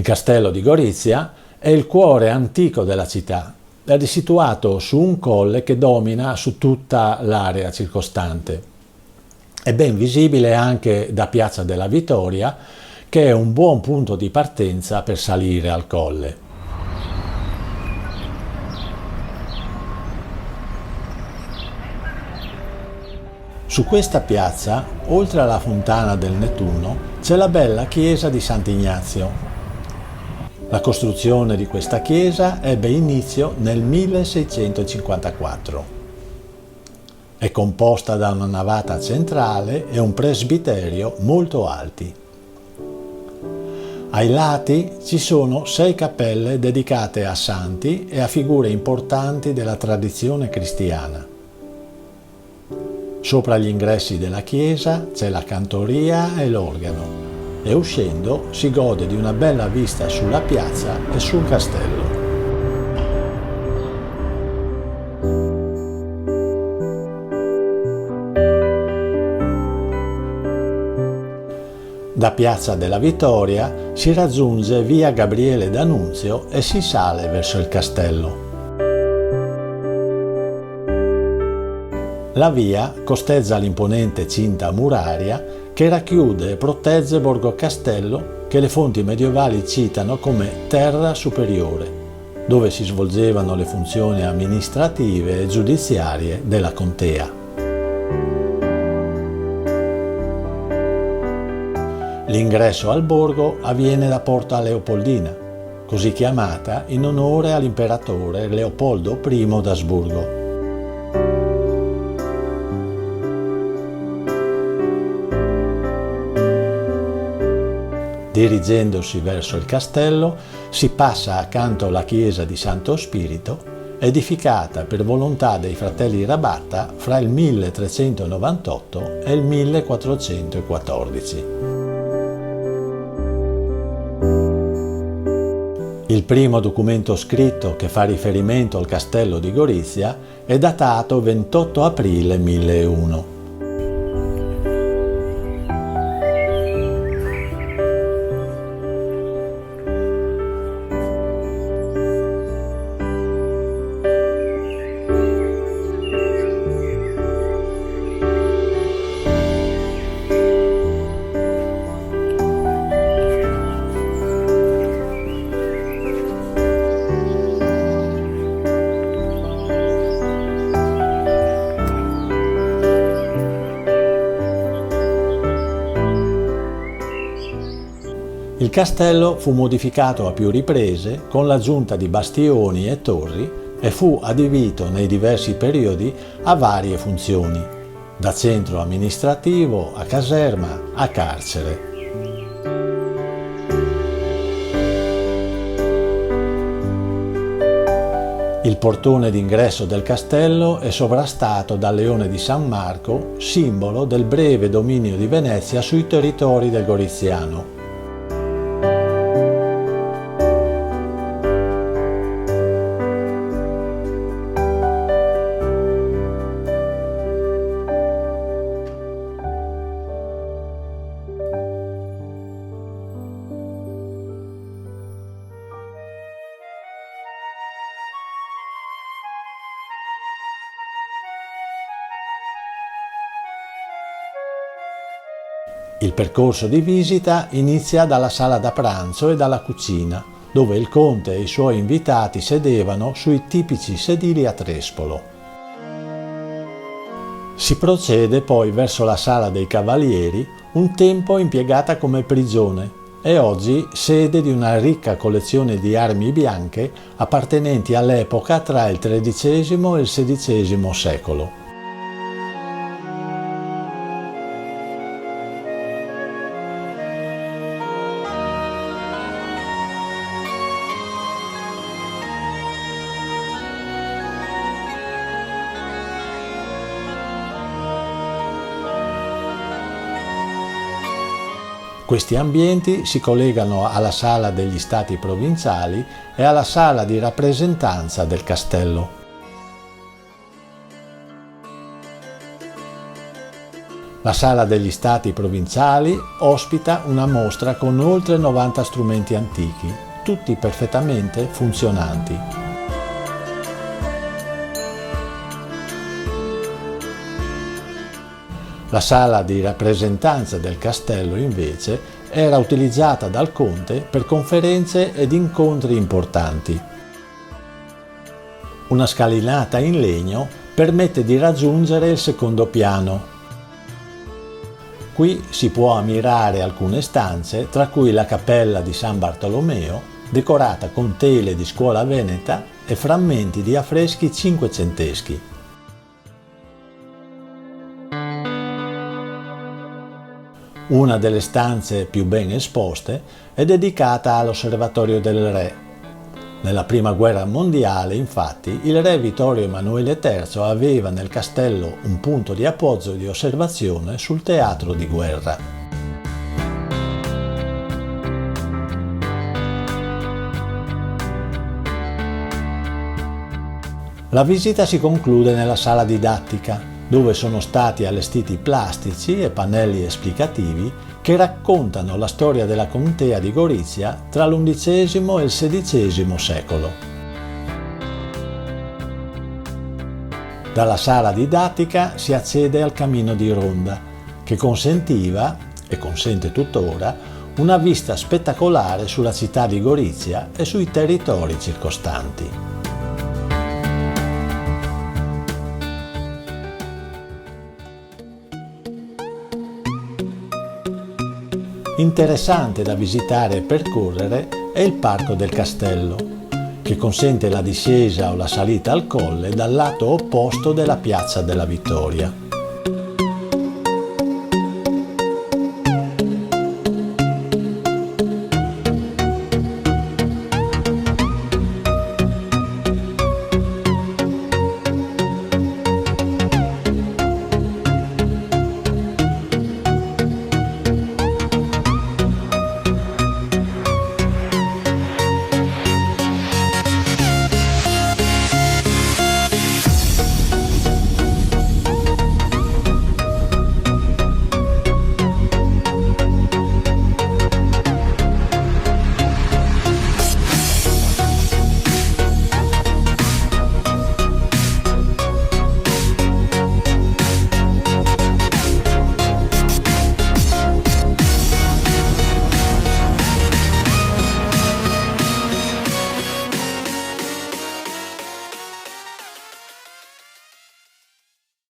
castello di Gorizia è il cuore antico della città ed è situato su un colle che domina su tutta l'area circostante. È ben visibile anche da Piazza della Vittoria, che è un buon punto di partenza per salire al colle. Su questa piazza, oltre alla fontana del Nettuno, c'è la bella chiesa di Sant'Ignazio. La costruzione di questa chiesa ebbe inizio nel 1654. È composta da una navata centrale e un presbiterio molto alti. Ai lati ci sono 6 cappelle dedicate a santi e a figure importanti della tradizione cristiana. Sopra gli ingressi della chiesa c'è la cantoria e l'organo e uscendo si gode di una bella vista sulla piazza e sul castello. Da Piazza della Vittoria si raggiunge via Gabriele D'Annunzio e si sale verso il castello. La via costeggia l'imponente cinta muraria che racchiude e protegge Borgo Castello, che le fonti medievali citano come terra superiore, dove si svolgevano le funzioni amministrative e giudiziarie della contea. L'ingresso al borgo avviene da Porta Leopoldina, così chiamata in onore all'imperatore Leopoldo I d'Asburgo. Dirigendosi verso il castello si passa accanto alla chiesa di Santo Spirito, edificata per volontà dei fratelli Rabatta fra il 1398 e il 1414. Il primo documento scritto che fa riferimento al castello di Gorizia è datato 28 aprile 1001. Il castello fu modificato a più riprese con l'aggiunta di bastioni e torri e fu adibito nei diversi periodi a varie funzioni, da centro amministrativo a caserma a carcere. Il portone d'ingresso del castello è sovrastato dal leone di San Marco, simbolo del breve dominio di Venezia sui territori del Goriziano. Il percorso di visita inizia dalla sala da pranzo e dalla cucina, dove il conte e i suoi invitati sedevano sui tipici sedili a trespolo. Si procede poi verso la sala dei cavalieri, un tempo impiegata come prigione e oggi sede di una ricca collezione di armi bianche appartenenti all'epoca tra il XIII e il XVI secolo. Questi ambienti si collegano alla sala degli stati provinciali e alla sala di rappresentanza del castello. La Sala degli Stati Provinciali ospita una mostra con oltre 90 strumenti antichi, tutti perfettamente funzionanti. La sala di rappresentanza del castello, invece, era utilizzata dal conte per conferenze ed incontri importanti. Una scalinata in legno permette di raggiungere il secondo piano. Qui si può ammirare alcune stanze, tra cui la cappella di San Bartolomeo, decorata con tele di scuola veneta e frammenti di affreschi cinquecenteschi. Una delle stanze più ben esposte è dedicata all'Osservatorio del Re. Nella Prima Guerra Mondiale, infatti, il re Vittorio Emanuele III aveva nel castello un punto di appoggio e di osservazione sul teatro di guerra. La visita si conclude nella sala didattica, dove sono stati allestiti plastici e pannelli esplicativi che raccontano la storia della contea di Gorizia tra l'XI e il XVI secolo. Dalla sala didattica si accede al Camino di Ronda, che consentiva, e consente tuttora, una vista spettacolare sulla città di Gorizia e sui territori circostanti. Interessante da visitare e percorrere è il Parco del Castello, che consente la discesa o la salita al colle dal lato opposto della Piazza della Vittoria.